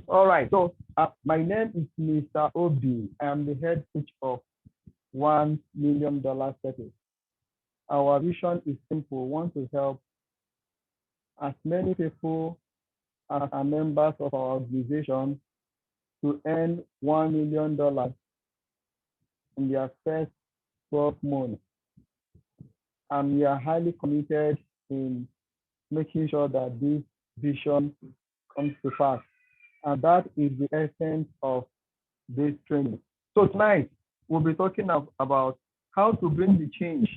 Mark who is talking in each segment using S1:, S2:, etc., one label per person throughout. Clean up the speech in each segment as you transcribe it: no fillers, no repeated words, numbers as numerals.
S1: All right. So my name is Mr. Obi. I am the head coach of $1 Million Circle. Our vision is simple. We want to help as many people as are members of our organization to earn $1 million in their first 12 months. And we are highly committed in making sure that this vision comes to pass. And that is the essence of this training. So tonight, we'll be talking about how to bring the change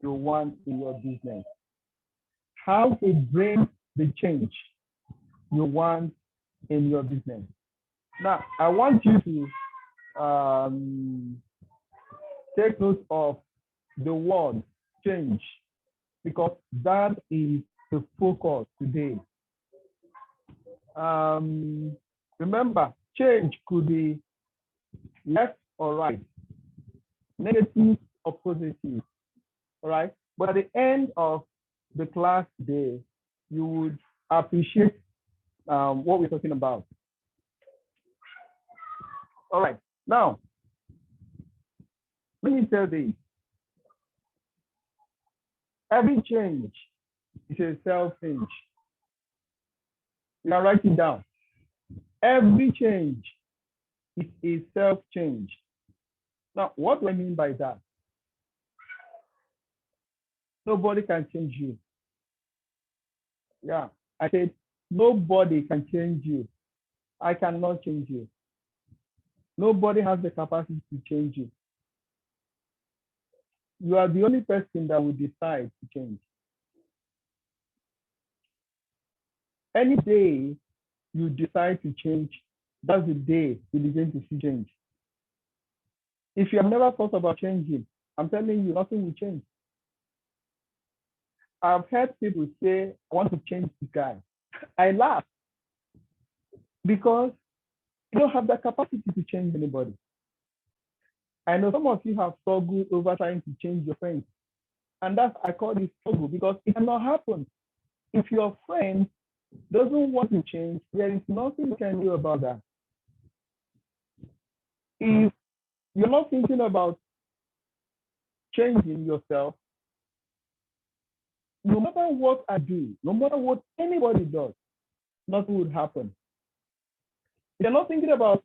S1: you want in your business. How to bring the change you want in your business. Now, I want you to take note of the word change, because that is the focus today. Remember, change could be left or right, negative or positive, all right? But at the end of the class day, you would appreciate what we're talking about. All right, now, let me tell you, every change is a self-change. You can write it down. Every change is a self-change. Now, what do I mean by that? Nobody can change you. Yeah, I said, nobody can change you. I cannot change you. Nobody has the capacity to change you. You are the only person that will decide to change. Any day you decide to change, that's the day you begin to see change. If you have never thought about changing, I'm telling you, nothing will change. I've heard people say, I want to change this guy. I laugh because you don't have the capacity to change anybody. I know some of you have struggled over trying to change your friends. And that's, I call it struggle, because it cannot happen. If your friend doesn't want to change, there is nothing you can do about that. If you're not thinking about changing yourself, no matter what I do, no matter what anybody does, nothing would happen. If you're not thinking about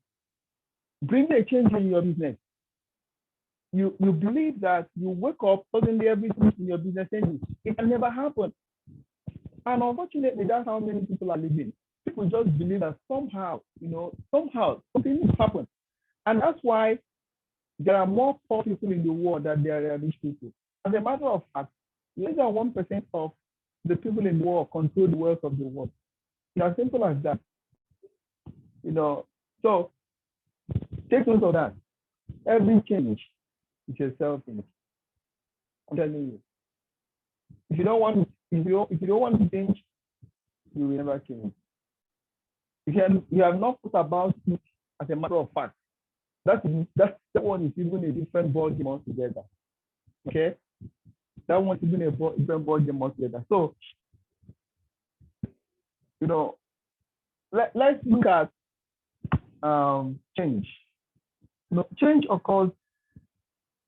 S1: bringing a change in your business, you believe that you wake up, suddenly everything in your business changes. It can never happen. And unfortunately, that's how many people are living. People just believe that somehow, somehow something will happen. And that's why there are more poor people in the world than there are rich people. As a matter of fact, less than 1% of the people in the world control the wealth of the world. It's as simple as that. So take note of that. Every change is a self-change. I'm telling you. If you don't want to change, you will never change. If you have not thought about it as a matter of fact, that one is even a different ball game altogether. Okay? That one is even a different ball game altogether. So, let's look at change. Change occurs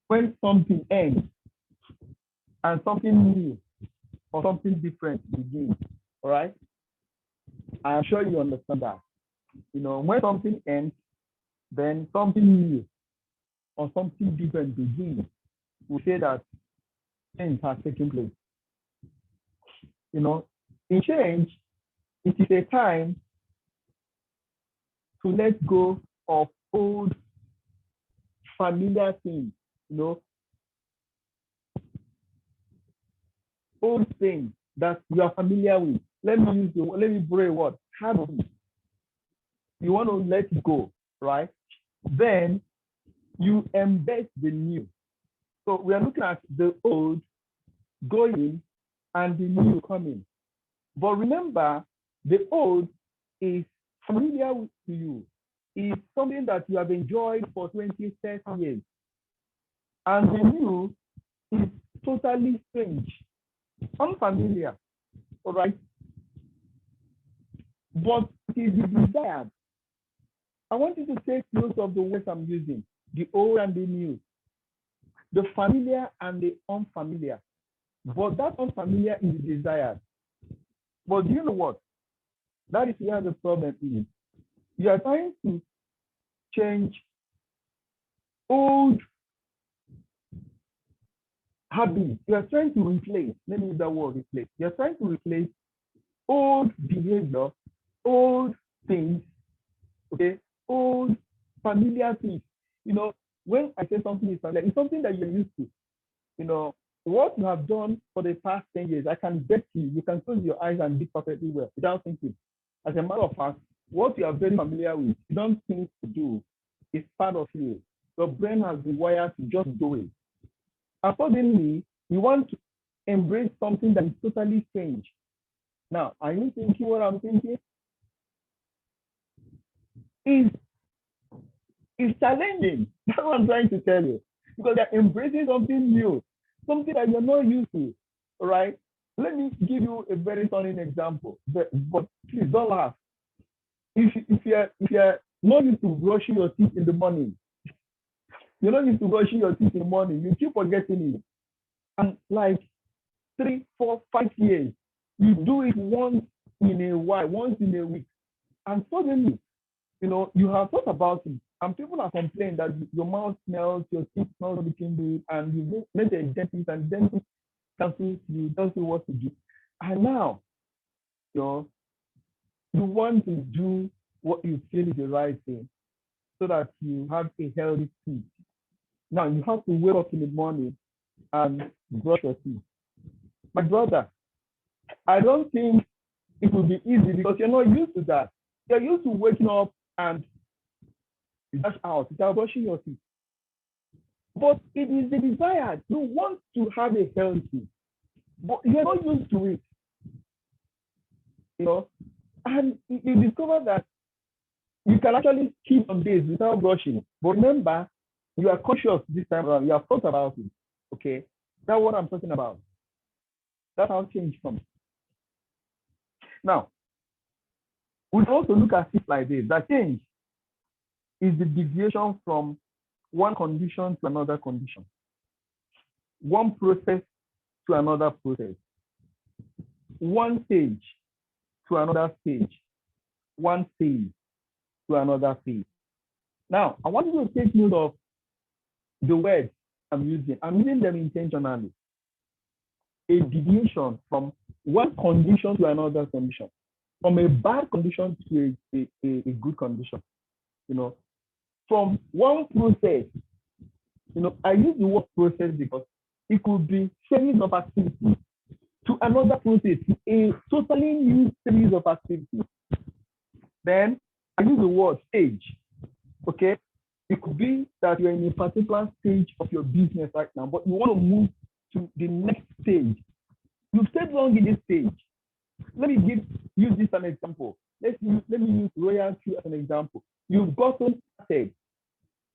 S1: when something ends and something new or something different begins. All right? I am sure you understand that. When something ends, then something new or something different begins. We say that change has taken place. In change, it is a time to let go of old familiar things, old things that you are familiar with. Let me borrow a word, habit. You want to let it go, right? Then you embed the new. So we are looking at the old going and the new coming. But remember, the old is familiar to you. It's something that you have enjoyed for 20, 30 years. And the new is totally strange, unfamiliar, all right? But it is the desire I want you to take note of the words I'm using, the old and the new, the familiar and the unfamiliar. But that unfamiliar is desired. But do you know what? That is where the problem is. You are trying to change old habits. You are trying to replace, let me use that word, replace. You are trying to replace old behavior, old things, okay, old familiar things. You know, when I say something is familiar, it's something that you're used to. You know, what you have done for the past 10 years, I can bet you can close your eyes and do perfectly well without thinking. As a matter of fact, what you are very familiar with, you don't think to do, is part of you. Your brain has been wired to just do it. Accordingly, you want to embrace something that is totally strange. Now, are you thinking what I'm thinking? Is challenging. That's what I'm trying to tell you. Because they're embracing something new, something that you're not used to. All right. Let me give you a very stunning example. But please don't laugh. If you're not used to brushing your teeth in the morning, you're not used to brushing your teeth in the morning, you keep forgetting it. And like 3, 4, 5 years, you do it once in a while, once in a week. And suddenly, you know, you have thought about it. And people are complaining that your mouth smells, your teeth smell looking good, and you make a dentist, and dentist cancels you, doesn't know what to do. And now, you know, you want to do what you feel is the right thing so that you have a healthy teeth. Now, you have to wake up in the morning and brush your teeth. My brother, I don't think it will be easy because you're not used to that. You're used to waking up and dash out without brushing your teeth. But it is the desire. You want to have a healthy teeth, but you're not used to it. You know, and you discover that you can actually keep on days without brushing. But remember, you are conscious this time around. You have thought about it. Okay, that's what I'm talking about. That's how change comes. Now, we also look at it like this: that change is the deviation from one condition to another condition, one process to another process, one stage to another stage, one phase to another phase. Now, I want you to take note of the words I'm using. I'm using them intentionally. A deviation from one condition to another condition, from a bad condition to a good condition. You know, from one process, you know, I use the word process because it could be series of activities to another process, a totally new series of activities. Then I use the word stage. Okay, it could be that you're in a particular stage of your business right now, but you want to move to the next stage. You've stayed long in this stage. Let me use this as an example. Let me use royalty as an example. You've gotten started.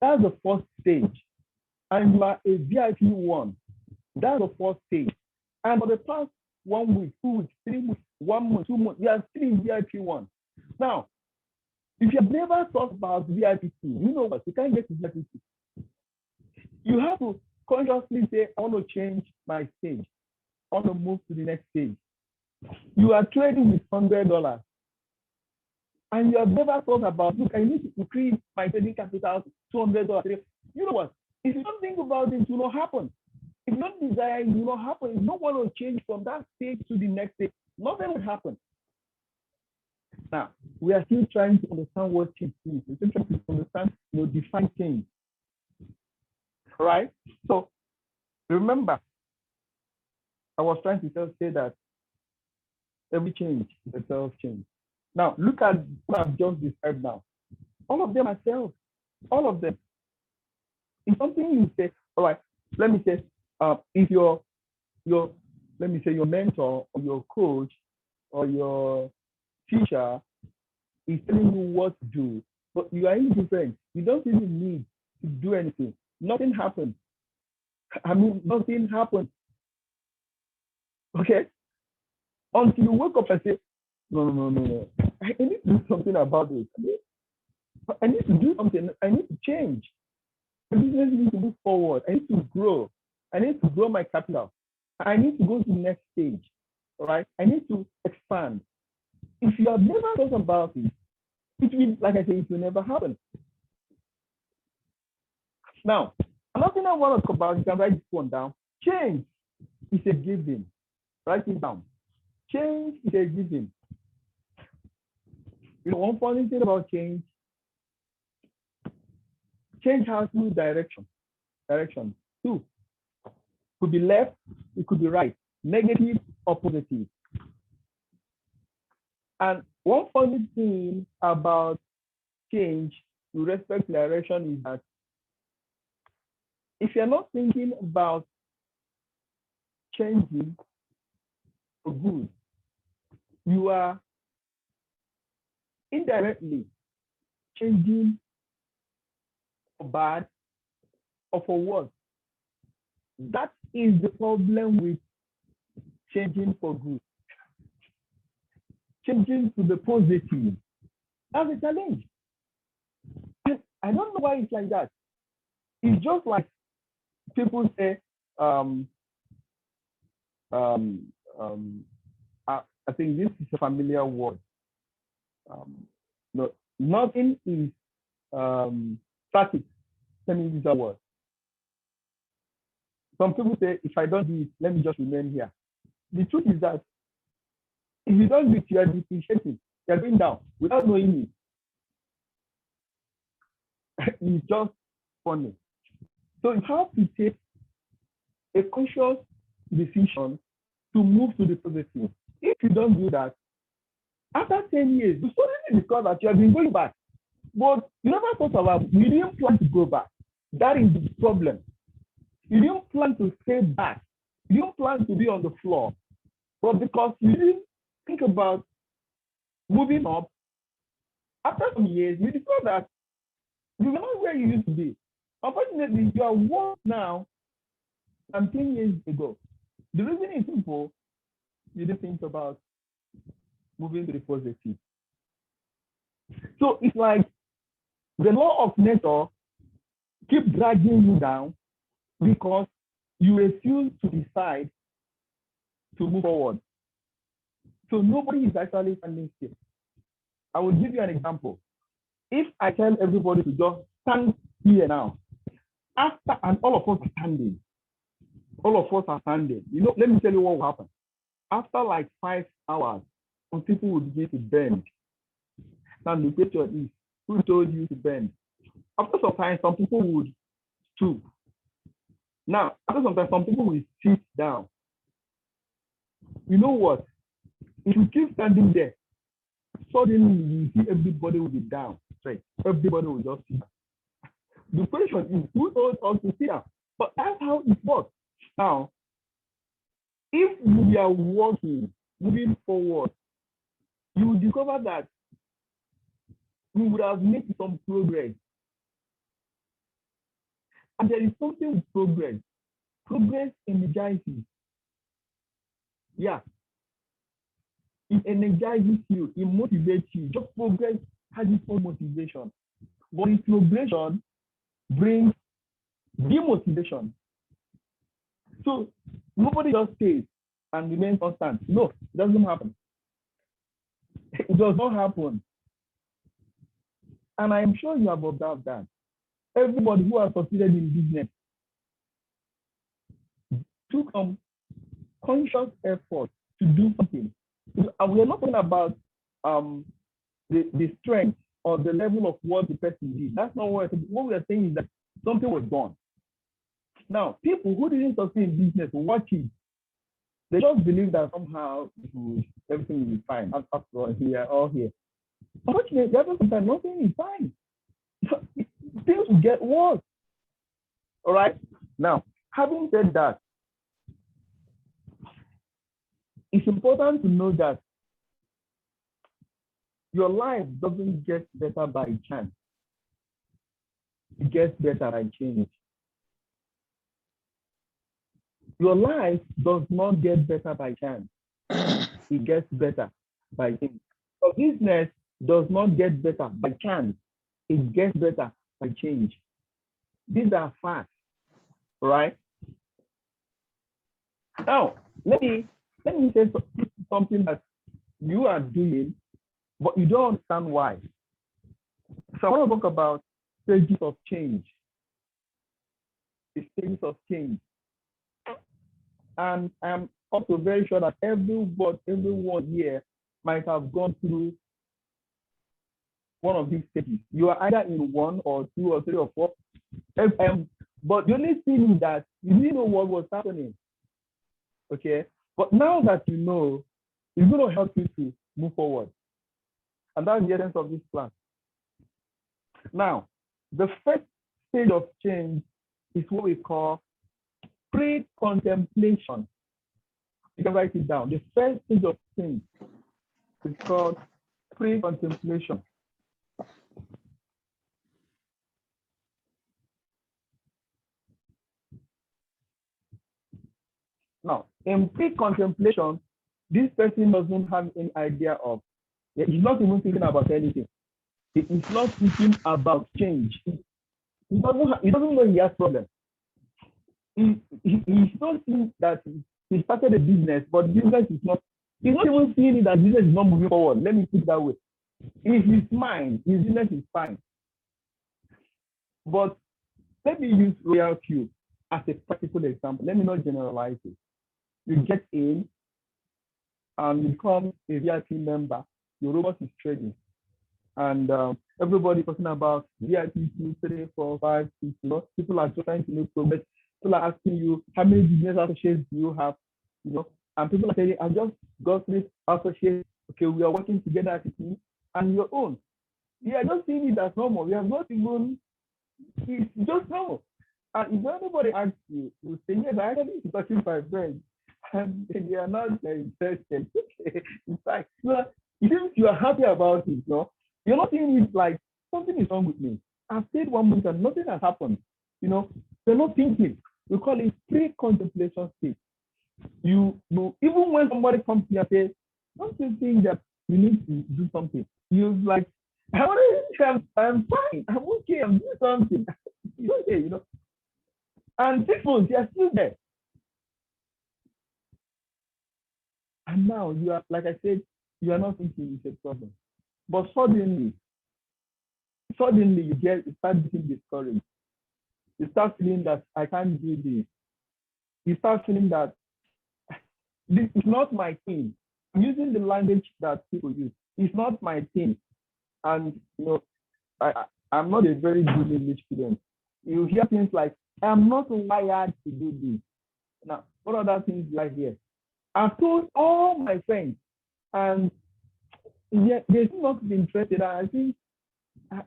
S1: That's the first stage. And you are a VIP one. That's the first stage. And for the past 1 week, 2 weeks, 3 weeks, 1 month, 2 months, you are still in VIP one. Now, if you have never thought about VIP 2, you know what? You can't get to VIP 2. You have to consciously say, I want to change my stage. I want to move to the next stage. You are trading with $100 and you have never thought about, look, I need to increase my trading capital to $200. You know what? If you don't think about it, it will not happen. If you don't desire it, it will not happen. If you don't want to change from that stage to the next stage, nothing will happen. Now, we are still trying to understand what change is. We're still trying to understand, define change. All right? So, remember, I was trying to say that every change is a self-change. Now, look at what I've just described now. All of them are self. All of them. If something you say, all right, let me say, if your let me say your mentor or your coach or your teacher is telling you what to do, but you are indifferent, you don't even need to do anything. Nothing happens. I mean, nothing happens. Okay? Until you wake up and say, no. I need to do something about this. I need to do something. I need to change. The business needs to move forward. I need to grow. I need to grow my capital. I need to go to the next stage. All right. I need to expand. If you have never thought about it, it will, like I say, it will never happen. Now, another thing I want to talk about, you can write this one down. Change is a given. Write it down. Change is a given. One funny thing about change has two directions. Two. Could be left, it could be right, negative or positive. And one funny thing about change with respect to direction is that if you're not thinking about changing for good, you are indirectly changing for bad or for worse. That is the problem with changing for good. Changing to the positive. That's a challenge. I don't know why it's like that. It's just like people say, I think this is a familiar word. No, nothing is static. Let me use that word. Some people say, if I don't do it, let me just remain here. The truth is that if you don't do it, you are depreciating. You are going down without knowing it. It's just funny. So you have to take a conscious decision to move to the positive. If you don't do that, after 10 years, you suddenly discover that you have been going back. But you never thought about, you didn't plan to go back. That is the problem. You didn't plan to stay back. You didn't plan to be on the floor. But because you didn't think about moving up, after some years, you discover that you are not where you used to be. Unfortunately, you are worse now than 10 years ago. The reason is simple. You didn't think about moving to the positive. So it's like the law of nature keeps dragging you down because you refuse to decide to move forward. So nobody is actually standing still. I will give you an example. If I tell everybody to just stand here now, after, and all of us are standing, let me tell you what will happen. After like 5 hours, some people will begin to bend. Now the question is, who told you to bend? After some time, some people would stoop. Now, after some time, some people will sit down. You know what? If you keep standing there, suddenly you see everybody will be down straight. Everybody will just sit down. The question is, who told us to sit down? But that's how it works. Now, if we are walking, moving forward, you will discover that we would have made some progress. And there is something with progress. Progress energizes. Yeah. It energizes you, it motivates you. Just progress has its own motivation. But its progression brings demotivation. So nobody just stays and remains constant. No, it doesn't happen. It does not happen. And I am sure you have observed that. Everybody who has succeeded in business took some conscious effort to do something. And we are not talking about the strength or the level of what the person did. That's not what we are saying is that something was done. Now, people who didn't succeed in business watch it. They just believe that somehow everything will be fine. After all, we are all here. Unfortunately, sometimes nothing is fine. Things will get worse. All right. Now, having said that, it's important to know that your life doesn't get better by chance. It gets better by change. Your life does not get better by chance. It gets better by change. Your business does not get better by chance. it gets better by change. These are facts, right? Now, let me say something that you are doing, but you don't understand why. So I want to talk about stages of change. The stages of change. And I'm also very sure that everyone here might have gone through one of these stages. You are either in 1 or 2 or 3 or 4. But the only thing is that you didn't know what was happening. Okay? But now that you know, it's going to help you to move forward. And that's the essence of this class. Now, the first stage of change is what we call pre-contemplation. You can write it down. The first stage of change is called pre-contemplation. Now, in pre-contemplation, this person doesn't have any idea of, he's not even thinking about anything. He's not thinking about change. He doesn't know he has problems. He's not seeing that he started a business, but business is not, he's not even seeing that business is not moving forward. Let me put it that way. In his mind, his business is fine. But let me use Royal Q as a practical example. Let me not generalize it. You get in and you become a VIP member. Your robot is trading. And everybody talking about VIP 2, 3, 4, 5, 6. You know, people are trying to make progress. People are asking you, how many business associates do you have? You know, and people are saying, I just got 3 associates. Okay, we are working together as a team, and your own. You are just seeing it as normal. We have not even, it's just normal. And if anybody asks you, you say, yes, I actually talking to my friends, and they are not interested. In fact, if you are happy about it, you're not seeing it like something is wrong with me. I've stayed 1 month and nothing has happened. You're not thinking. We call it pre-contemplation stage. You even when somebody comes to you and says, don't you think that you need to do something? You're like, I'm fine. I'm okay. I'm doing something. Okay, And 6 months, you're still there. And now you are, like I said, you are not thinking it's a problem. But suddenly you start getting discouraged. You start feeling that I can't do this. You start feeling that this is not my thing. I'm using the language that people use. It's not my thing. And I'm not a very good English student. You hear things like, I'm not wired to do this. Now, what other things like here? I've told all my friends, and yet they're not interested. I think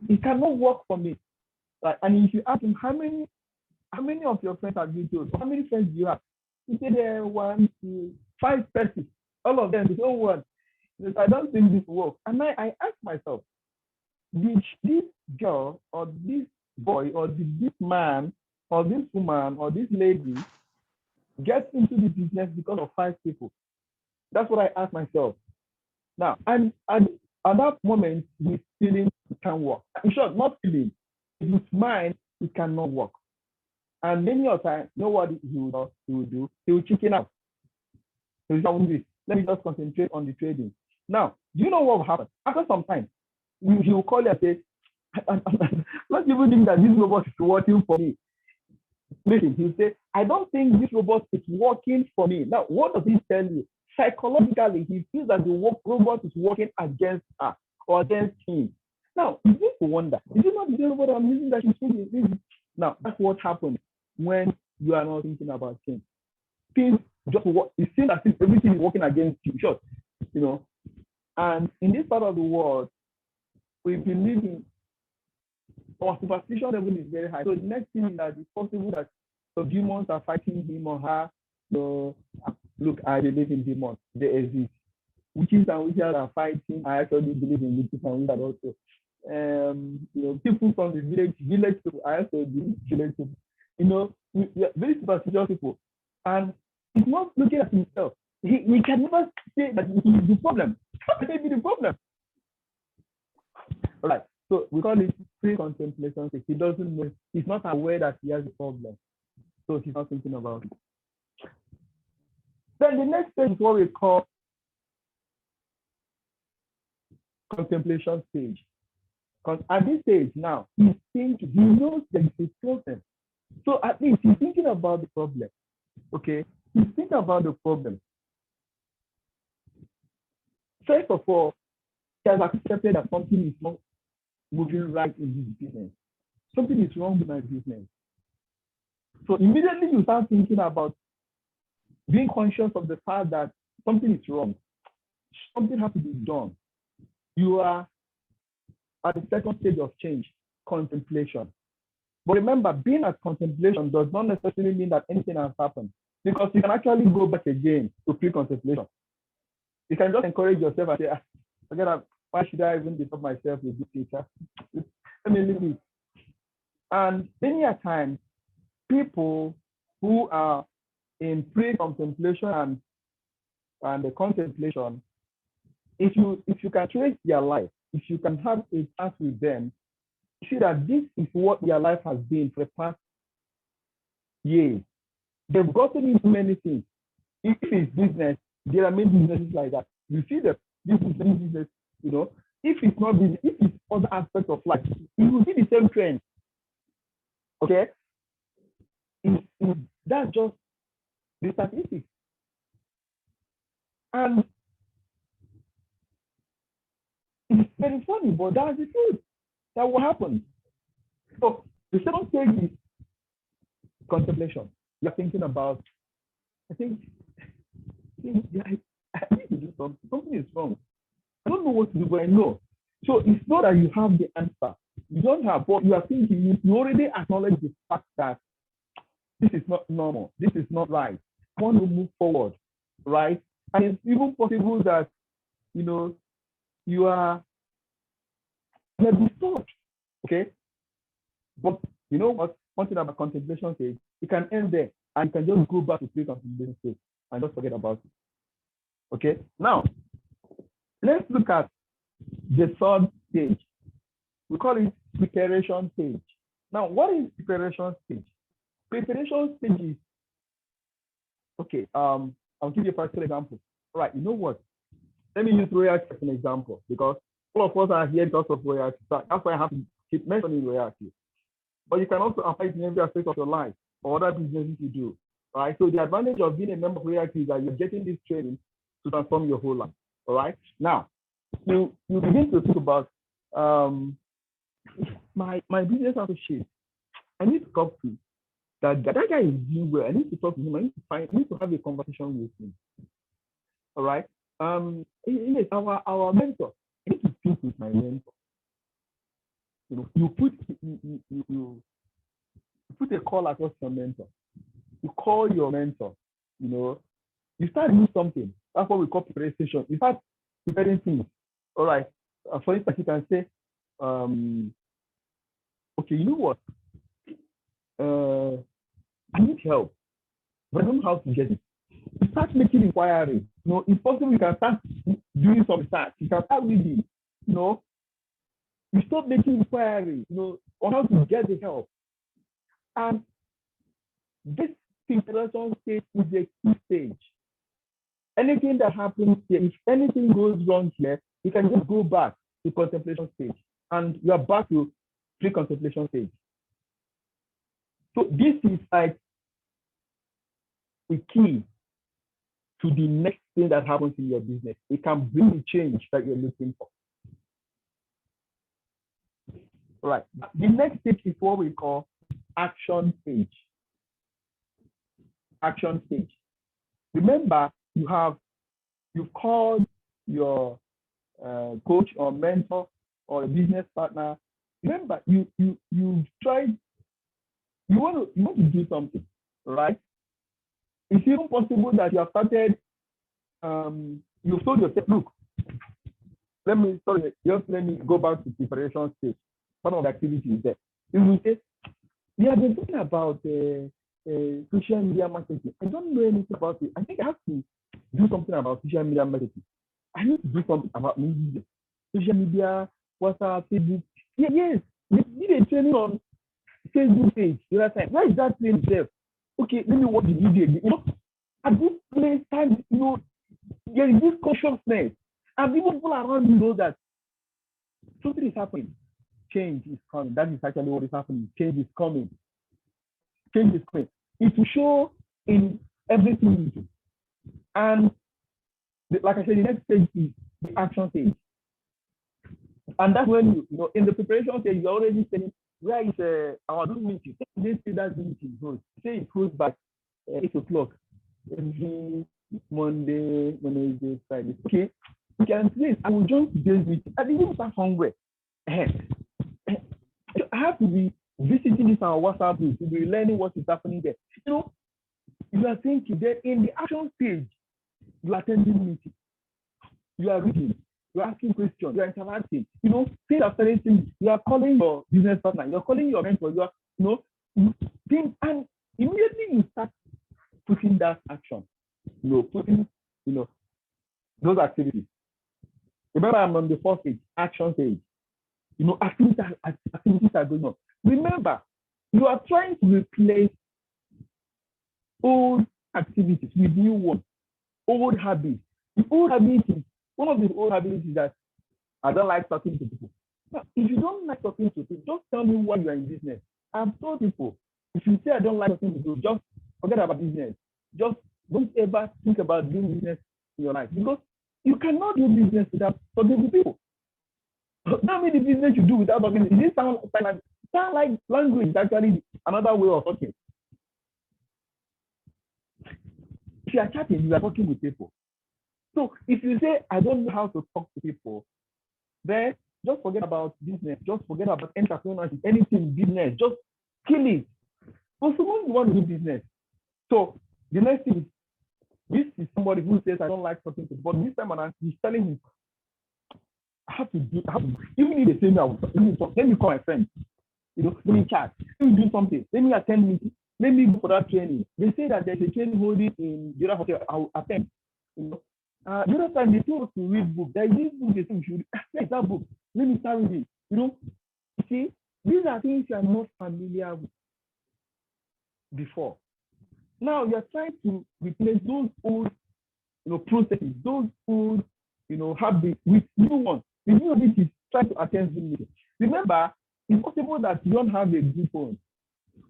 S1: it cannot work for me. Like, and if you ask them, how many of your friends have you told? How many friends do you have? You say there 1, 2, 5 persons. All of them, they don't want. I don't think this works. And I ask myself, did this girl or this boy or did this man or this woman or this lady get into the business because of 5 people? That's what I ask myself. Now, and at that moment, he's feeling it can work. In short, not feeling. In his mind, it cannot work. And many of the time, you know what he will do? He will chicken out. He will do this. Let me just concentrate on the trading. Now, do you know what will happen? After some time, he will call you and say, not even think that this robot is working for me. Listen, he'll say, I don't think this robot is working for me. Now, what does he tell you? Psychologically, he feels that the robot is working against her or against him. Now, you need to wonder, is it not the robot I'm using that she's using? Now, that's what happens when you are not thinking about things. Things just work. It seems as if everything is working against you, sure. And in this part of the world, we believe in our superstition level is very high. So the next thing is that it's possible that the demons are fighting him or her. So, look, I believe in demons. They exist. Witches and witches are fighting. I actually believe in witches and witches also. People from the village people, I also believe village people. We are very superstitious people. And he's not looking at himself. He can never say that he is the problem. How can he be the problem? All right. So we call it pre-contemplation stage. He doesn't know, he's not aware that he has a problem. So he's not thinking about it. Then the next stage is what we call contemplation stage. Because at this stage now, he knows there is a problem. So at least he's thinking about the problem. Okay? He's thinking about the problem. First of all, he has accepted that something is not moving right in his business. Something is wrong with my business. So immediately you start thinking about being conscious of the fact that something is wrong. Something has to be done. You are at the second stage of change, contemplation. But remember, being at contemplation does not necessarily mean that anything has happened, because you can actually go back again to pre-contemplation. You can just encourage yourself and say, forget that, why should I even disturb myself with this teacher? Let me leave it. And many a time, people who are in pre-contemplation and the contemplation, if you can trace their life, if you can have a chat with them, you see that this is what their life has been for the past years. They've gotten into many things. If it's business, there are many businesses like that. You see that this business, you know, if it's not business, if it's other aspects of life, you will see the same trend. Okay? That's just the statistics. And it's very funny, but that's the truth. That will happen. So the second stage is contemplation. You're thinking about, I think I need to do something. Something is wrong. I don't know what to do, but I know. So it's not that you have the answer. You don't have, but you are thinking, you already acknowledge the fact that this is not normal. This is not right. I want to move forward, right? And it's even possible that, you know, you are disturbed, okay? But you know what? One thing about contemplation stage, you can end there and you can just go back to pre-contemplation stage and just forget about it. Okay? Now, let's look at the third stage. We call it preparation stage. Now, what is preparation stage? Preparation stage is, okay, I'll give you a practical example. All right, you know what? Let me use royalty as an example, because all of us are here because of royalty. So that's why I have to keep mentioning royalty. But you can also apply it in every aspect of your life or other businesses you do. Right? So the advantage of being a member of royalty is that you're getting this training to transform your whole life. All right. Now, you begin to think about my business associate. I need to talk to that guy is doing well. I need to talk to him. I need to have a conversation with him. All right. Yes, our mentor. I need to speak with my mentor. You know, you put a call across your mentor. You call your mentor. You know, you start doing something. That's what we call preparation. You start preparing things. All right. For instance, you can say, okay, you know what? I need help, but I don't know how to get it. You start making inquiries. You know, if possible, you can start doing some research. You can start reading. You know, you start making inquiries. You know, on how to get the help. And this preparation stage is a key stage. Anything that happens here, if anything goes wrong here, you can just go back to contemplation stage, and you are back to pre-contemplation stage. So this is like the key to the next thing that happens in your business. It can bring the change that you're looking for. All right. The next stage is what we call action stage. Action stage. Remember, you've called your coach or mentor or a business partner. Remember, you tried. You want to do something, right? It's even possible that you have started. You've told yourself, look, let me go back to preparation stage. One of the activities is there. You will say, we have been talking about social media marketing. I don't know anything about it. I think I have to do something about social media marketing. I need to do something about media, social media, WhatsApp, Facebook. Yes, They did a training on Facebook page the other time. Where is that training there? Okay, let me watch the video. At this place, time, there is this consciousness. And even people around you know that something is happening. Change is coming. That is actually what is happening. Change is coming. Change is coming. It will show in everything you do. And like I said, the next stage is the action stage. And that's when in the preparation stage, you're already saying, where is our Zoom meeting? They say that Zoom meeting goes. Say it goes back 8 o'clock every Monday, Wednesday, Friday. Okay, you can say I will join today's meeting. I didn't start somewhere. I have to be visiting this on WhatsApp group to be learning what is happening there. You are thinking that in the action stage, you are attending meeting, you are reading, you are asking questions, you are interacting. Things are starting. You are calling your business partner, you are calling your mentor. You are, and immediately you start putting that action. Putting, those activities. Remember, I'm on the first stage, action stage. Activities are going on. Remember, you are trying to replace old activities with new ones, old habits. The old habits is one of the old habits is that I don't like talking to people. Now, if you don't like talking to people, just tell me why you are in business. I've told people, if you say I don't like talking to people, just forget about business. Just don't ever think about doing business in your life, because you cannot do business without talking to people. That means the business you do without talking. It sound like language is actually another way of talking. If you are chatting, you are talking with people. So if you say I don't know how to talk to people, then just forget about business. Just forget about entrepreneurship. Anything business, just kill it. So someone want to do business. So the next thing is, this is somebody who says I don't like talking to people, but this time around he's telling him, even if they say no, let me call my friend, let me chat, let me do something, let me attend meeting, let me go for that training. They say that there's a training holding in the other hotel, I'll attend. The other time they told us to read book. There is this book they say we should read. That book, let me start reading. You see, these are things you are not familiar with before. Now you are trying to replace those old processes, those old habits with new ones. The new habit is trying to attend Zoom meetings. Remember, it's possible that you don't have a good phone,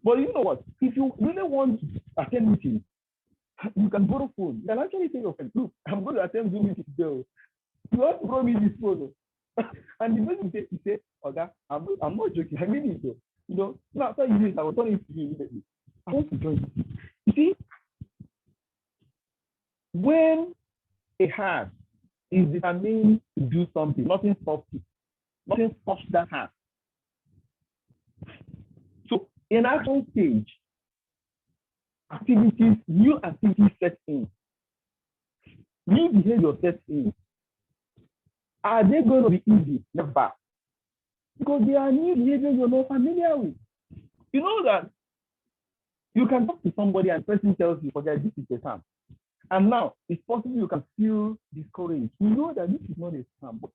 S1: but you know what? If you really want to attend meetings, you can borrow phone. You can actually say to your friend, look, I'm going to attend Zoom meetings today. You have to borrow me this phone. And the person you say, okay, I'm not joking. I mean it. Now after you do it, I will turn it to you immediately. I want to join you. You see, when a heart is determined to do something, nothing stops it. Nothing stops that heart. So in action stage, new activities set in. New behavior set in. Are they going to be easy? Never. Because they are new behaviors you're not familiar with. You know that you can talk to somebody and the person tells you, forget, this is a scam. And now it's possible you can feel discouraged. You know that this is not a scam, but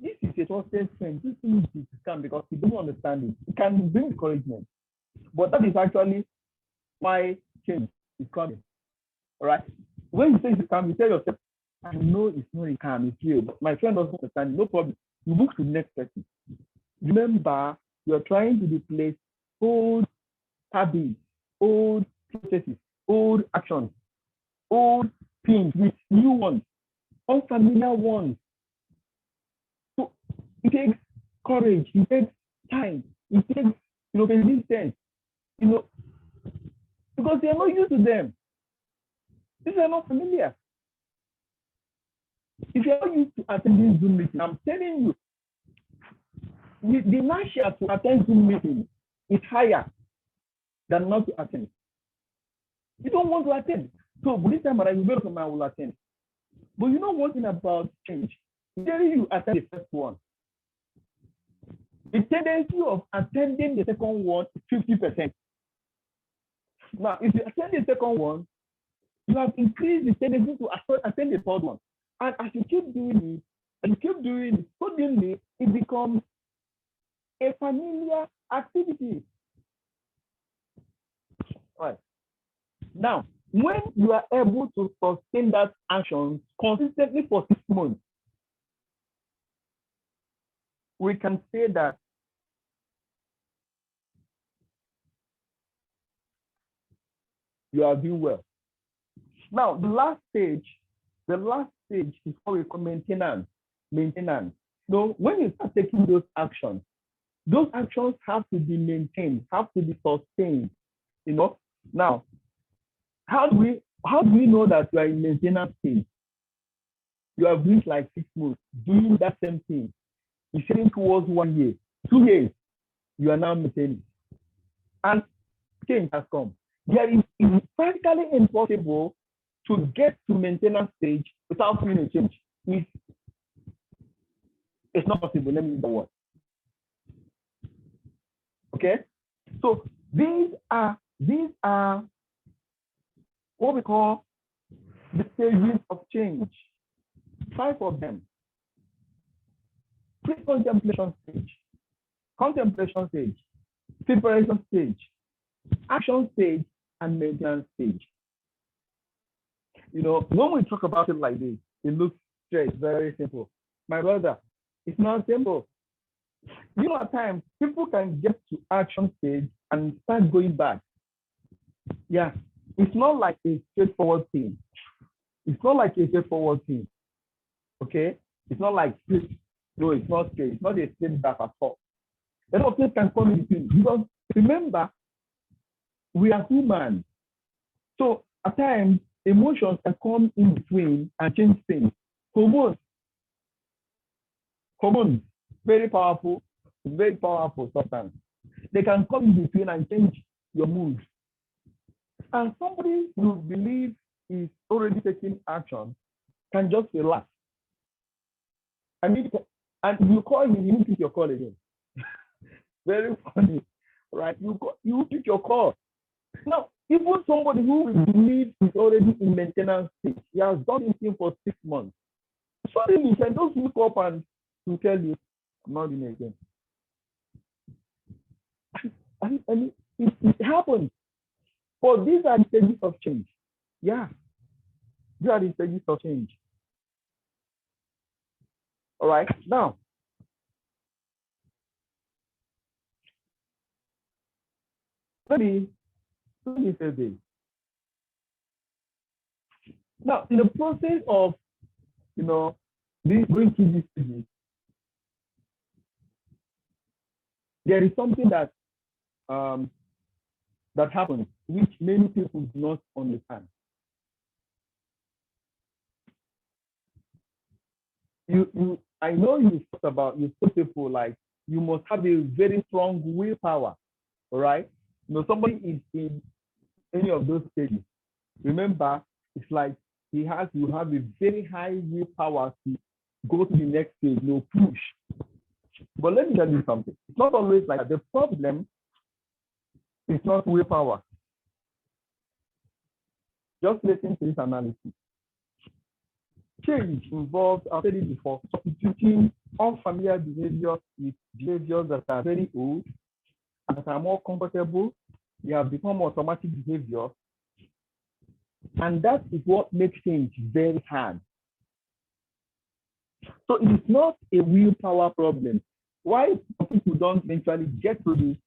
S1: this is a trusted friend. This thing is a scam because you don't understand it. It can bring discouragement. But that is actually why change is coming. All right. When you say it's a scam, you tell yourself, I know it's not a scam, it's real, but my friend doesn't understand. No problem. You move to the next person. Remember, you're trying to replace old habits, old processes, old actions, old things with new ones, unfamiliar ones. So it takes courage, it takes time, it takes persistence, because they are not used to them. These are not familiar. If you are not used to attending Zoom meeting, I'm telling you, the inertia to attend Zoom meeting is higher than not to attend. You don't want to attend. So this time around, you welcome, I will attend. But you know one thing about change? Usually you attend the first one. The tendency of attending the second one is 50%. Now, if you attend the second one, you have increased the tendency to attend the third one. And as you keep doing it, suddenly it becomes a familiar activity. All right. Now, when you are able to sustain that action consistently for 6 months, we can say that you are doing well. Now, the last stage is what we call maintenance. So when you start taking those actions have to be maintained, have to be sustained. Now, how do we know that you are in maintenance stage? You have reached like 6 months doing that same thing. You're heading towards 1 year, 2 years, you are now maintaining. And change has come. It's practically impossible to get to maintenance stage without seeing a change. It's not possible. Let me use the word. Okay? So these are what we call the stages of change. 5 of them. Pre-contemplation stage, contemplation stage, preparation stage, action stage, and maintenance stage. When we talk about it like this, it looks straight, very simple. My brother, it's not simple. At times, people can get to action stage and start going back. Yeah, it's not like a straightforward thing. Okay? It's not like straight. No, it's not straight. It's not a straight back at all. A lot of things can come in between. Because remember, we are human. So at times, emotions can come in between and change things. Hormones, very powerful substance. They can come in between and change your mood. And somebody who believes is already taking action can just relax. And you call him, you pick your call again. Very funny, right? You pick your call. Now, even somebody who believes is already in maintenance stage, he has done this thing for 6 months. Suddenly, he can just look up and to tell you, I'm not doing it again. And it happens. But these are the stages of change. Yeah. These are the stages of change. All right. Now, let me say this. Now, in the process of, going through these stages, there is something that happens, which many people do not understand. I know you told people like you must have a very strong willpower, all right? Somebody is in any of those stages. Remember, it's like you have a very high willpower to go to the next stage, push. But let me tell you something. It's not always like that. The problem is not willpower. Just listen to this analysis. Change involves, I've said it before, substituting unfamiliar behaviors with behaviors that are very old and that are more comfortable. They have become automatic behavior. And that is what makes change very hard. So it is not a willpower problem. Why people don't eventually get to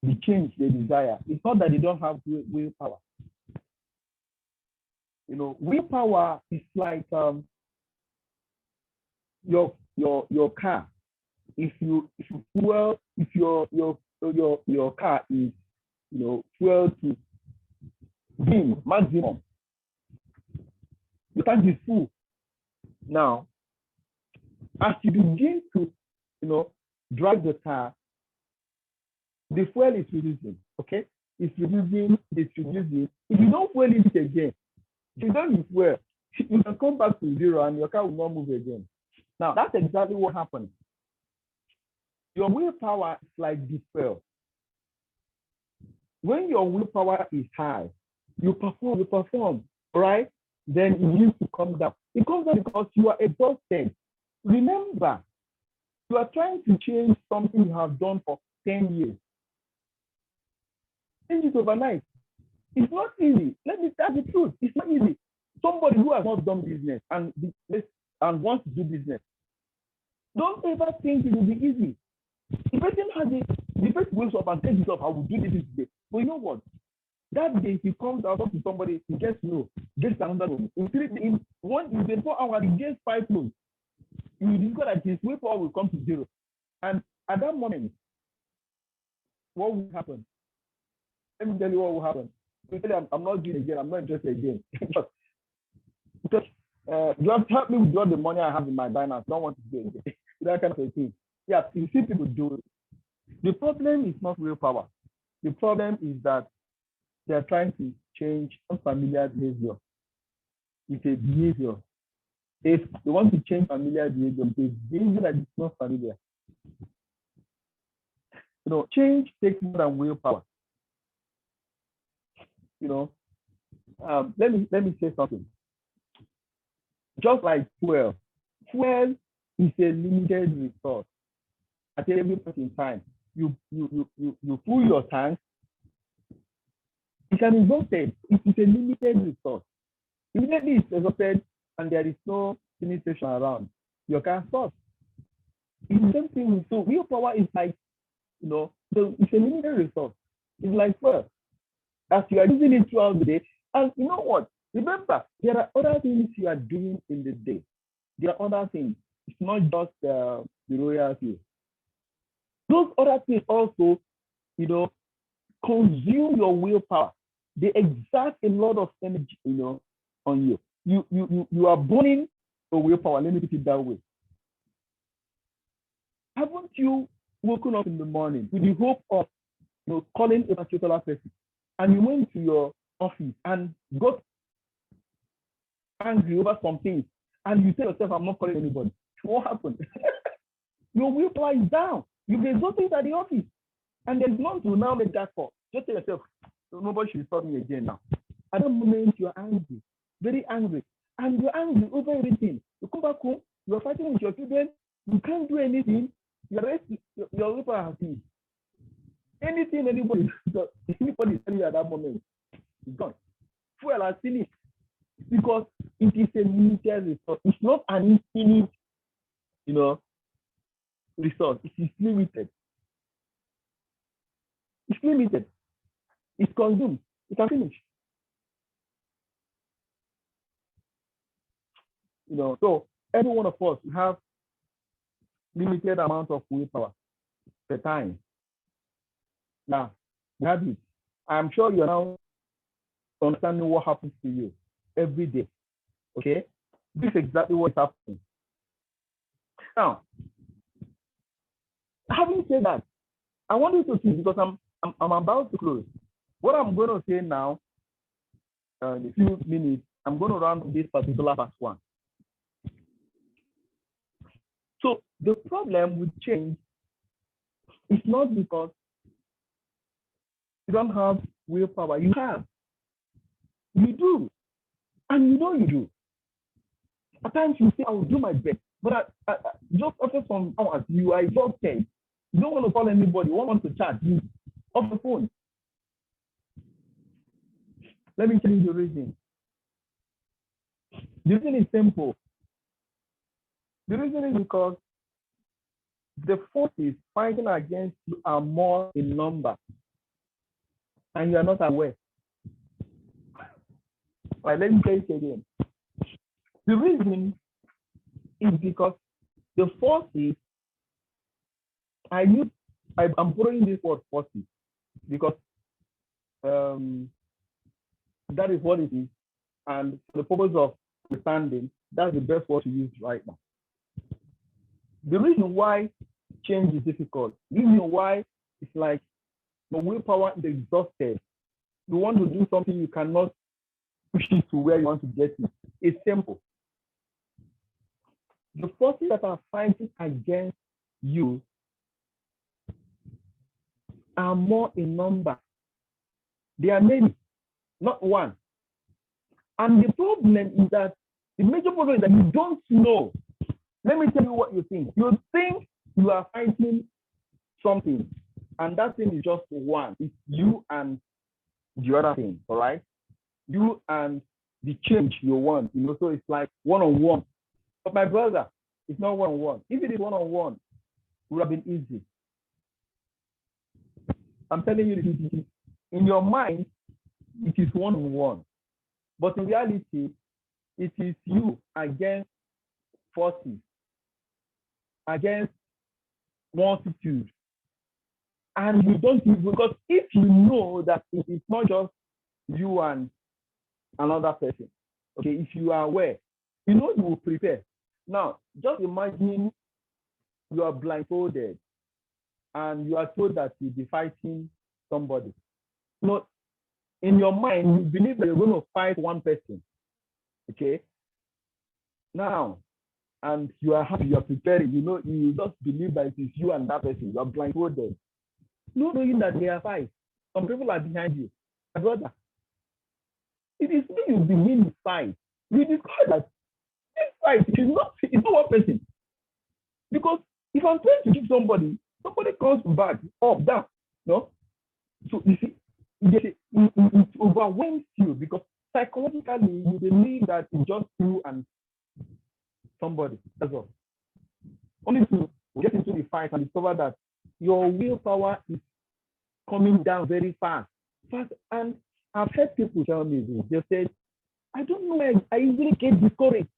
S1: the change they desire? It's not that they don't have willpower. Willpower is like your car. If your car is fuel to maximum, the tank is full. Now, as you begin to drive the car, the fuel is reducing. Okay, it's reducing. If you don't fuel it again, if you don't fuel, you can come back to zero and your car will not move again. Now, that's exactly what happens. Your willpower is like the fuel. When your willpower is high, you perform, right? Then it needs to come down. It comes down because you are exhausted. Remember, You are trying to change something you have done for 10 years. Change it overnight. It's not easy. Let me tell the truth. It's not easy. Somebody who has not done business and wants to do business, don't ever think it will be easy. The person wakes up and tells himself, I will do this today. But you know what? That day he comes out to somebody, he gets another loan. In 4 hours, he gets 5 loans. You will discover that his willpower will come to 0. And at that moment, what will happen? Let me tell you what will happen. I'm not doing it again. I'm not interested again. Because just help me withdraw the money I have in my Binance. Don't want to do it. That kind of a thing. Yeah, you see people do it. The problem is not willpower. The problem is that they are trying to change unfamiliar behavior. It's a behavior. If they want to change familiar behavior, it's a behavior that is not familiar. Change takes more than willpower. Let me say something. Just like fuel is a limited resource. At every point in time, you fill your tank. It can be exhausted. It is a limited resource. Immediately it's exhausted and there is no filling station around, you can stop. It's the same thing with soul. Willpower is like, so it's a limited resource. It's like fuel. As you are using it throughout the day, and you know what? Remember, there are other things you are doing in the day. There are other things. It's not just the royalty. Those other things also, consume your willpower. They exert a lot of energy, on you. You are burning your willpower. Let me put it that way. Haven't you woken up in the morning with the hope of calling a particular person, and you went to your office and got angry over some things, and you tell yourself, I'm not calling anybody? What happened? Your willpower is down. You've exhausted at the office, and there's none to now make that call. Just tell yourself, nobody should stop me again now. At that moment, you're angry, very angry, and you're angry over everything. You come back home, you're fighting with your children, you can't do anything. Your willpower has finished. Anything anybody tell you at that moment is gone. Fuel has finished, because it is a limited resource. It's not an infinite, resource. It is limited. It's limited. It's consumed. It can finish. So every one of us have limited amount of willpower per time. Now, you have it. I'm sure you're now understanding what happens to you every day. Okay? This is exactly what is happening. Now, having said that, I want you to see, because I'm about to close. What I'm going to say now, in a few minutes, I'm going to run this particular part 1. So the problem with change is not because you don't have willpower. You have. You do. And you do. At times you say, I will do my best. But just after some hours, you are exhausted. You don't want to call anybody. You want to chat. You off the phone. Let me tell you the reason. The reason is simple. The reason is because the forces fighting against you are more in number, and you are not aware. Right, let me say it again. The reason is because the forces, I'm throwing this word forces because that is what it is, and for the purpose of understanding, that's the best word to use right now. The reason why change is difficult, the reason why it's like the willpower is exhausted. You want to do something, you cannot push it to where you want to get it. It's simple. The forces that are fighting against you are more in number. There are many, not one. And the problem is that the major problem is that you don't know. Let me tell you what you think. You think You are fighting something, and that thing is just one. It's you and the other thing, all right? You and the change you want, so it's like one-on-one. But my brother, it's not one-on-one. If it is one-on-one, it would have been easy. I'm telling you, in your mind, it is one-on-one. But in reality, it is you against forces, against multitude. And you don't, because if you know that it is not just you and another person, okay, if you are aware, you will prepare. Now, just imagine you are blindfolded and you are told that you'll be fighting somebody. In your mind, you believe that you're going to fight one person, okay? Now, and you are happy, you are preparing, you just believe that it is you and that person. You are blindfolded, not knowing that they are fight. Some people are behind you. My brother, it is me you begin to fight. You discover that this fight it's not one person. Because if I'm trying to keep somebody comes back, up, down, no? So you see, it overwhelms you because psychologically you believe that it's just you and somebody. That's all. Only to get into the fight and discover that your willpower is coming down very fast. And I've heard people tell me this. They said, I don't know why I easily get discouraged.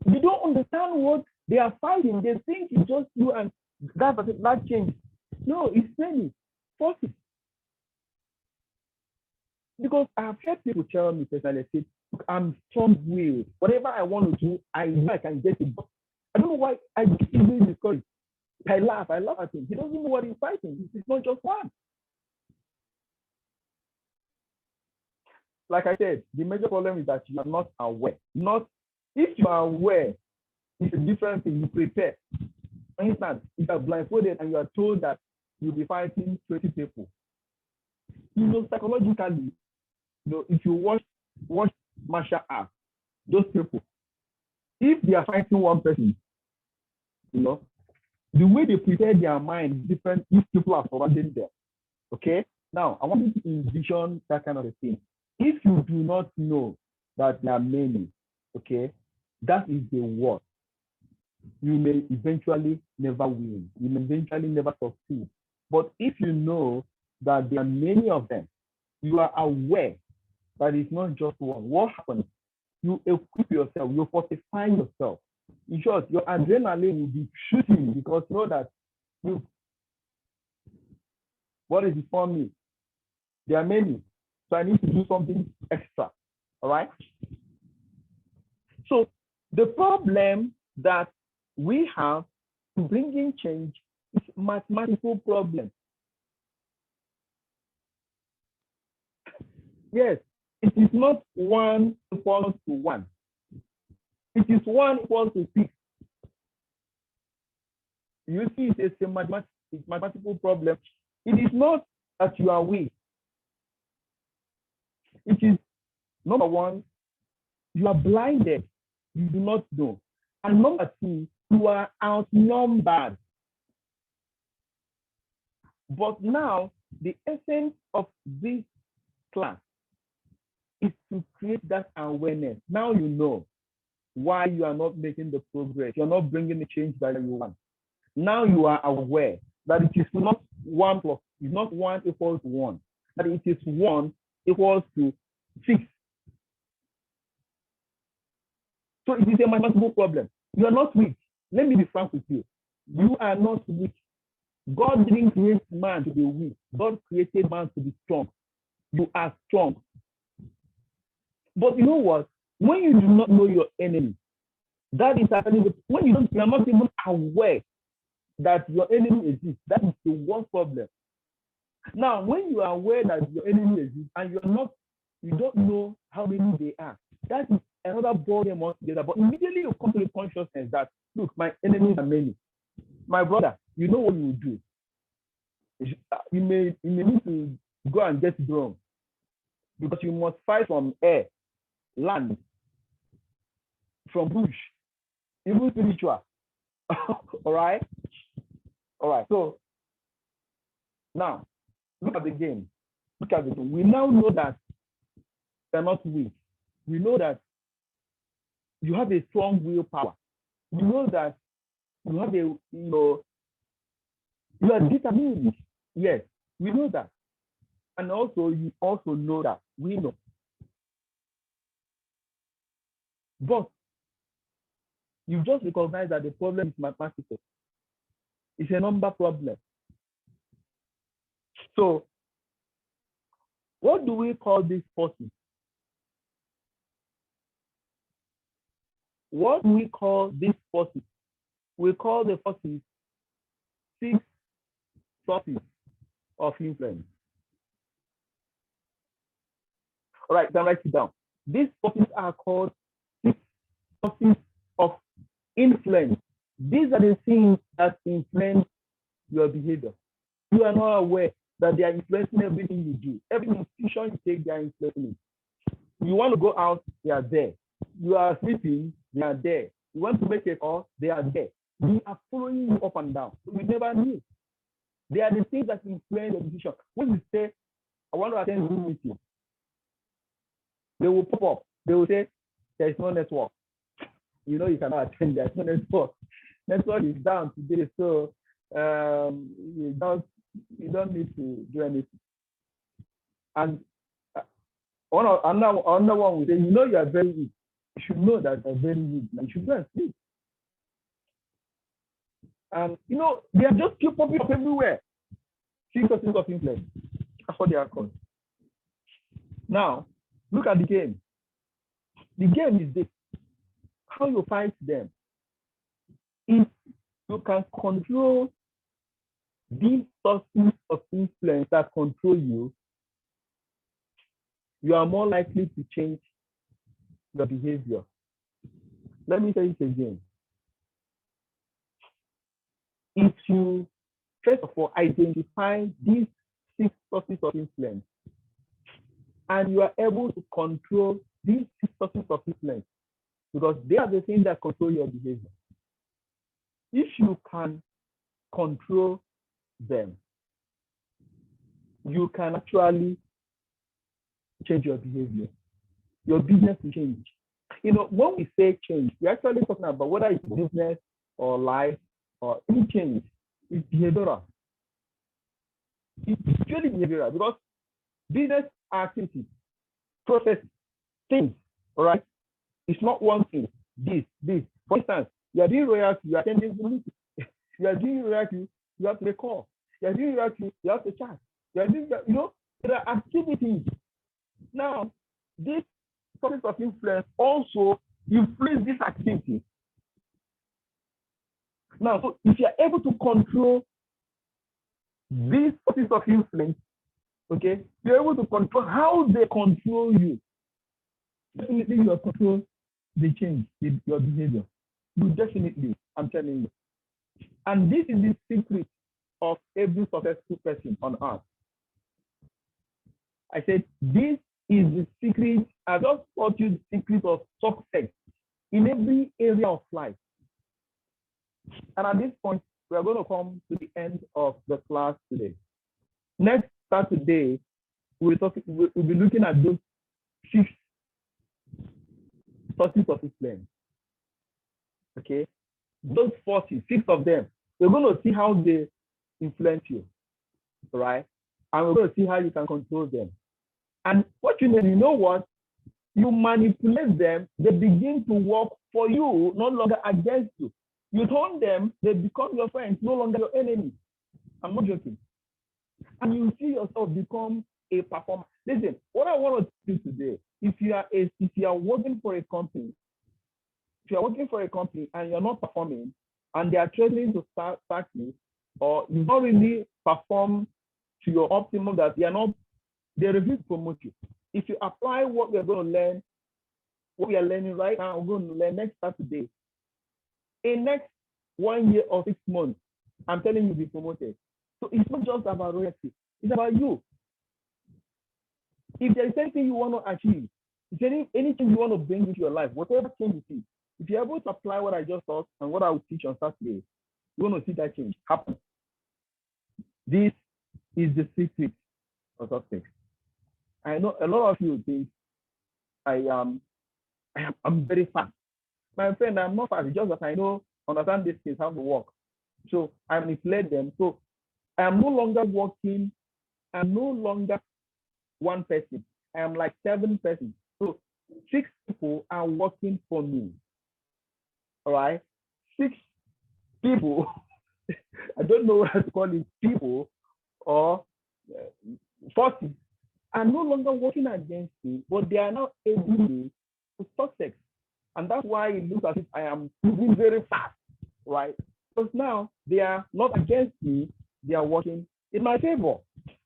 S1: You don't understand what they are fighting. They think it's just you and that change. No, it's many forces. Because I've heard people tell me personally, say, look, I'm strong-willed. Whatever I want to do, I know I can get it. But I don't know why I get easily discouraged. I laugh at him. He doesn't know what he's fighting. It's not just one. Like I said, the major problem is that you are not aware. If you are aware, it's a different thing. You prepare. For instance, if you are blindfolded and you are told that you'll be fighting 20 people, psychologically, if you watch martial arts, those people, if they are fighting one person, the way they prepare their mind is different if people are surrounding them. Okay? Now, I want you to envision that kind of a thing. If you do not know that there are many, okay, that is the worst. You may eventually never win. You may eventually never succeed. But if you know that there are many of them, you are aware that it's not just one. What happens? You equip yourself, you fortify yourself. In short, your adrenaline will be shooting because you know that what is before me? There are many. So I need to do something extra. All right? So the problem that we have to bring in change is mathematical problem. Yes, it is not 1 equals to 1. It is 1 equals to 6. You see, it's a mathematical problem. It is not that you are weak. It is, number one, you are blinded. You do not know. And number two, you are outnumbered. But now, the essence of this class is to create that awareness. Now you know why you are not making the progress. You're not bringing the change that you want. Now you are aware that it is not 1 plus, it's not 1 equals to 1, that it is 1 equals to 6. So it is a mathematical problem. You are not weak. Let me be frank with you. You are not weak. God didn't create man to be weak. God created man to be strong. You are strong. But you know what? When you do not know your enemy, that is happening. When you are not even aware that your enemy exists, that is the worst problem. Now, when you are aware that your enemy exists and you don't know how many they are, that is another ball game altogether. But immediately you come to the consciousness that, look, my enemies are many. My brother, you know what you will do. You may need to go and get drunk because you must fight from air, land, from bush, even spiritual. All right? All right. So now look at the game. Look at the game. We now know that they're not weak. We know that you have a strong willpower. We know that you have you are determined. Yes, we know that. And also, you also know that. We know. But you just recognize that the problem is mathematical. It's a number problem. So, what do we call these forces? What do we call these forces? We call the forces 6 sources of influence. All right, then write it down. These forces are called 6 sources of influence. These are the things that influence your behavior. You are not aware that they are influencing everything you do. Every decision you take, they are influencing it. You want to go out, they are there. You are sleeping, they are there. You want to make a call, they are there. They are following you up and down. We never knew. They are the things that influence your decision. When you say, I want to attend Zoom meeting, they will pop up. They will say, there is no network. You know you cannot attend, there is no network. Network is down today, so you don't need to do anything. And another one will say, you know you are very weak. You should know that you are very weak. You should go and sleep. And you know, they are just keep popping up everywhere. 6 sources of influence. That's what they are called. Now, look at the game. The game is this. How you fight them. If you can control these sources of influence that control you, you are more likely to change your behavior. Let me say it again. If you, first of all, identify these 6 sources of influence, and you are able to control these 6 sources of influence, because they are the things that control your behavior. If you can control them, you can actually change your behavior. Your business will change. You know, when we say change, we're actually talking about whether it's business or life or any change. It's behavioral. It's purely behavioral because business activities, process, things, all right? It's not one thing. This. For instance, you are doing royalty, you are attending the meeting. You are doing royalty, you have to call. You are doing royalty, you have to chat. You are doing, you know, there are activities. Now, this sources of influence also influence this activity. Now, so if you are able to control these sources of influence, okay, you're able to control how they control you. Definitely, you control the change in your behavior. You definitely, I'm telling you. And this is the secret of every successful person on earth. I said, this is the secret. I just taught you the secret of success in every area of life. And at this point, we are going to come to the end of the class today. Next Saturday, we'll be looking at those 6 sources of influence. Okay, those 6 of them. We're going to see how they influence you, right? And we're going to see how you can control them. And fortunately, you know what? You manipulate them, they begin to work for you, no longer against you. You turn them, they become your friends, no longer your enemy. I'm not joking. And you see yourself become a performer. Listen, what I want to do today, if you are working for a company, and you're not performing, and they are threatening to sack you, or you don't really perform to your optimum, that they refuse to promote you. If you apply what we're going to learn, what we are learning right now, we're going to learn next Saturday. In next 1 year or 6 months, I'm telling you, you'll be promoted. So it's not just about royalty, it's about you. If there's anything you want to achieve, if there's anything you want to bring into your life, whatever change it is, if you're able to apply what I just taught and what I will teach on Saturday, you're going to see that change happen. This is the secret of success. I know a lot of you think I'm very fast. My friend, I'm not fast. It's just that I understand these things, how to work. So I manipulate them. So I am no longer working. I'm no longer one person. I am like 7 persons. So 6 people are working for me. All right. 6 people, I don't know how to call it, people or forces are no longer working against me, but they are now able to success. And that's why it looks as if I am moving very fast, right? Because now they are not against me, they are working in my favor.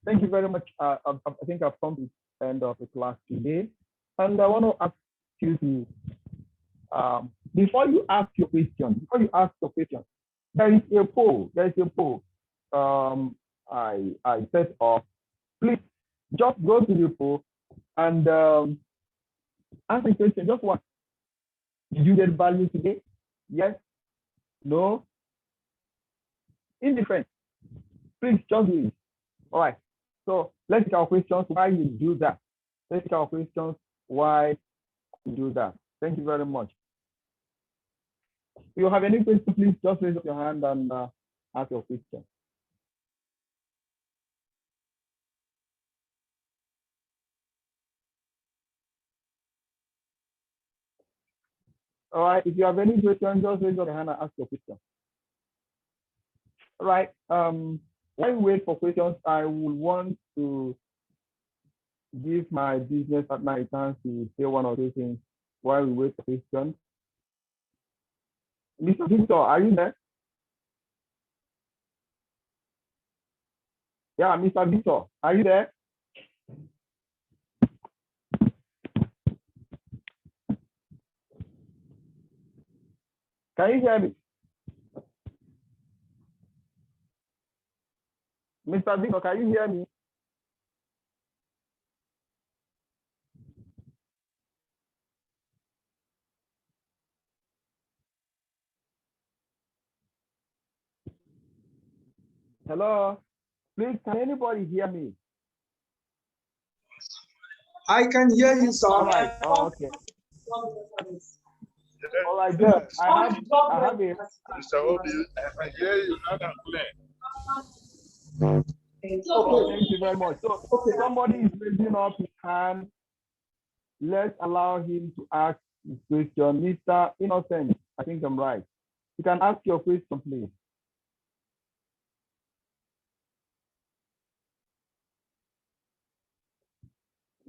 S1: Thank you very much. I think I've come to the end of the class today. And I want to ask you to, before you ask your question, there is a poll. I set up. Please just go to the poll and ask the question. Just what? Did you get value today? Yes? No? Indifferent. Please just do it. All right. So let's take our questions why you do that. Let's take our questions why you do that. Thank you very much. If you have any questions, please just raise up your hand and ask your question. All right. If you have any questions, just raise up your hand and ask your question. All right. While we wait for questions, I would want to give my business partner a chance to say one or two things while we wait for questions. Mr. Victor, are you there? Yeah, Mr. Victor, are you there? Can you hear me? Mr. Victor, can you hear me? Hello? Please, can anybody hear me?
S2: I can hear you, sir.
S1: All right. Oh, okay. All right. Good. I have a.
S3: Mr. Obi, I can hear you loud and clear.
S1: Okay, thank you very much. So somebody is raising up his hand. Let's allow him to ask his question. Mr. Innocent, I think I'm right. You can ask your question, please.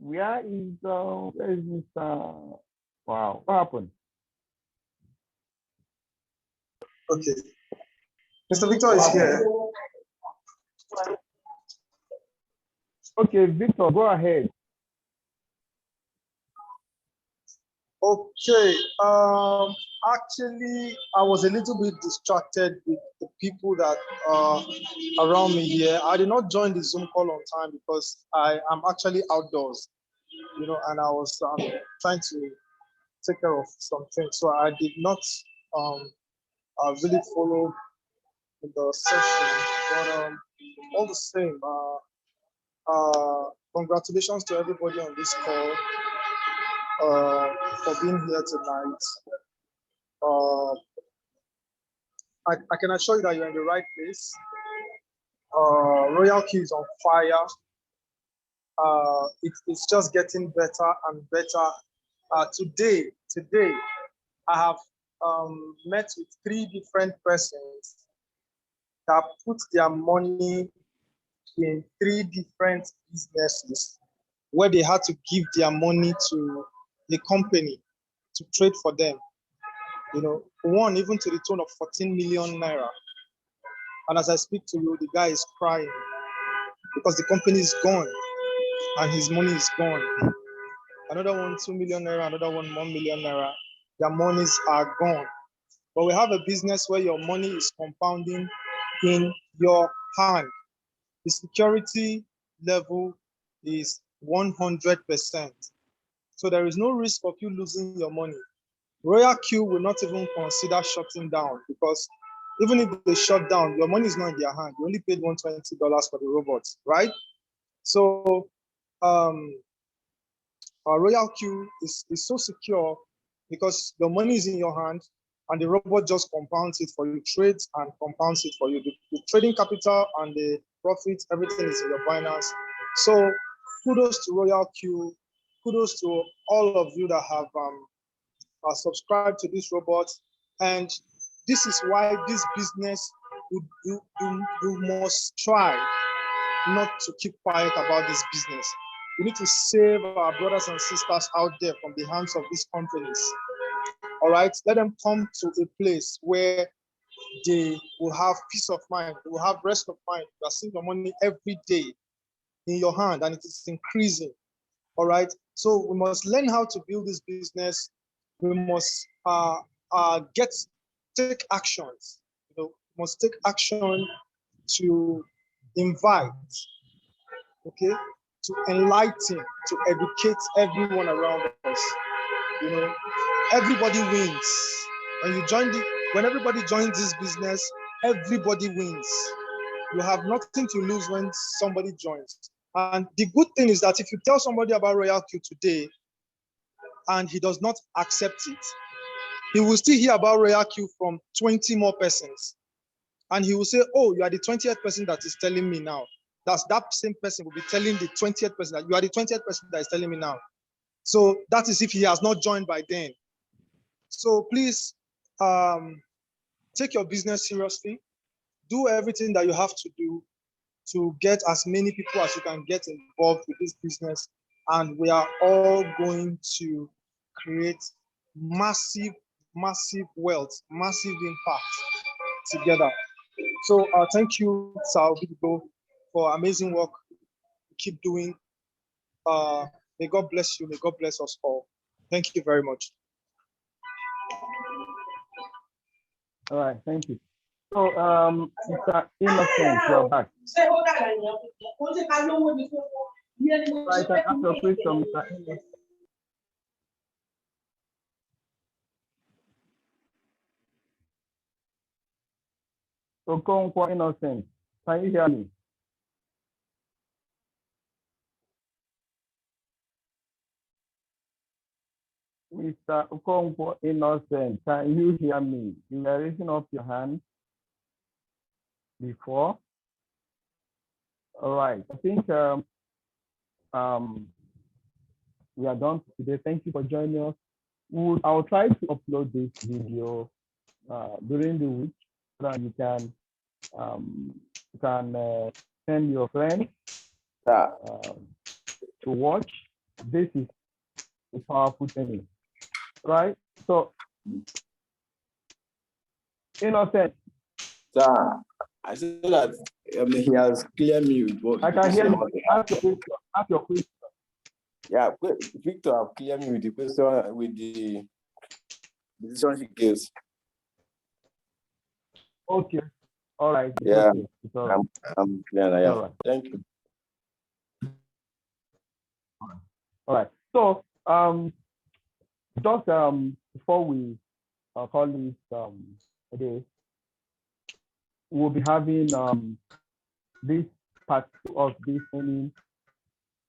S1: Where is Mr. Wow, what happened?
S2: Okay. Mr. Victor is here.
S1: Okay, Victor, go ahead.
S2: Okay. Actually, I was a little bit distracted with the people that are around me here. I did not join the Zoom call on time because I am actually outdoors, and I was trying to take care of something. So I did not really follow the session. But all the same, congratulations to everybody on this call for being here tonight. I can assure you that you're in the right place. Royal Key is on fire. It's just getting better and better. Today, I have met with 3 different persons that put their money in 3 different businesses where they had to give their money to the company to trade for them. One even to the tune of 14 million naira. And as I speak to you, the guy is crying because the company is gone and his money is gone. Another one, 2 million naira, another one, 1 million naira. Their monies are gone. But we have a business where your money is compounding in your hand. The security level is 100%. So there is no risk of you losing your money. Royal Q will not even consider shutting down because Even if they shut down, your money is not in their hand. You only paid $120 for the robots, right? So our Royal Queue is so secure because the money is in your hand and the robot just compounds it for you, trades and compounds it for you. The trading capital and the profit, everything is in your Binance. So kudos to Royal Queue. Kudos to all of you that have subscribed to this robot. And this is why this business, you must try not to keep quiet about this business. We need to save our brothers and sisters out there from the hands of these companies. All right, let them come to a place where they will have peace of mind, they will have rest of mind. You are seeing your money every day in your hand and it is increasing. All right, so we must learn how to build this business. We must take actions. You know, must take action to invite, okay, to enlighten, to educate everyone around us. You know, everybody wins. When everybody joins this business, everybody wins. You have nothing to lose when somebody joins. And the good thing is that if you tell somebody about Royal Q today and he does not accept it, he will still hear about Royal Q from 20 more persons. And he will say, oh, you are the 20th person that is telling me now. That same person will be telling the 20th person that you are the 20th person that is telling me now. So that is if he has not joined by then. So please take your business seriously. Do everything that you have to do to get as many people as you can get involved with this business. And we are all going to create massive, massive wealth, massive impact together. So thank you, Sir Obibo, for amazing work you keep doing. May God bless you. May God bless us all. Thank you very much.
S1: All right, thank you. So, Mr. Innocent, you're back. Right, I ask your question, Mr. Innocent. So, come for Innocent. Can you hear me? Mr. Okonkwo Innocent, can you hear me? You were raising up your hand before. All right, I think we are done today. Thank you for joining us. I'll try to upload this video during the week so that you can send your friends to watch. This is a powerful thing, right? So, Innocent.
S4: Sir, I said that he has clear mute.
S1: I can hear you. Ask your question.
S4: Yeah, Victor have clear me with the question with the decision he gives.
S1: Okay. All right.
S4: Yeah,
S1: okay. All right.
S4: I'm clear now. Yeah.
S1: All right.
S4: Thank you.
S1: All right. So just before we call this a day, we'll be having this part of this training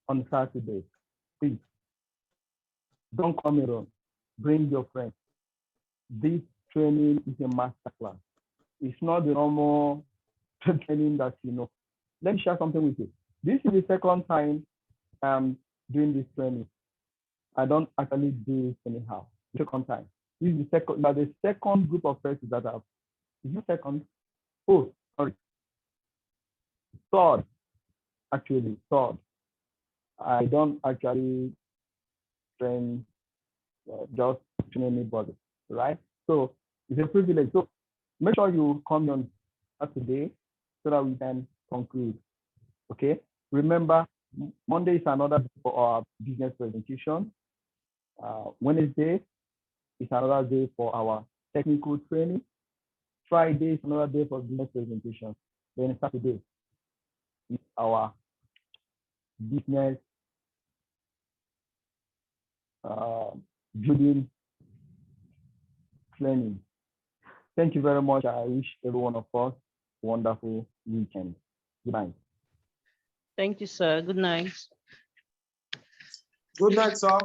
S1: on Saturday. Please don't come alone. Bring your friends. This training is a masterclass. It's not the normal training that you know. Let me share something with you. This is the second time I'm doing this training. I don't actually do it anyhow. The second time. This is the second, but the second group of persons that have. Is it second? Oh, sorry. Third, actually, third. I don't actually train just train anybody, right? So it's a privilege. So make sure you come on Saturday so that we can conclude. Okay. Remember, Monday is another day for our business presentation. Wednesday is another day for our technical training. Friday is another day for business presentation. Then Saturday is our business building training. Thank you very much. I wish every one of us a wonderful weekend. Good night.
S5: Thank you, sir. Good night.
S2: Good night, sir.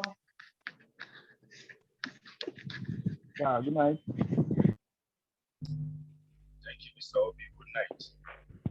S1: Yeah, good night.
S3: Thank you, Mr. Obi. Good night.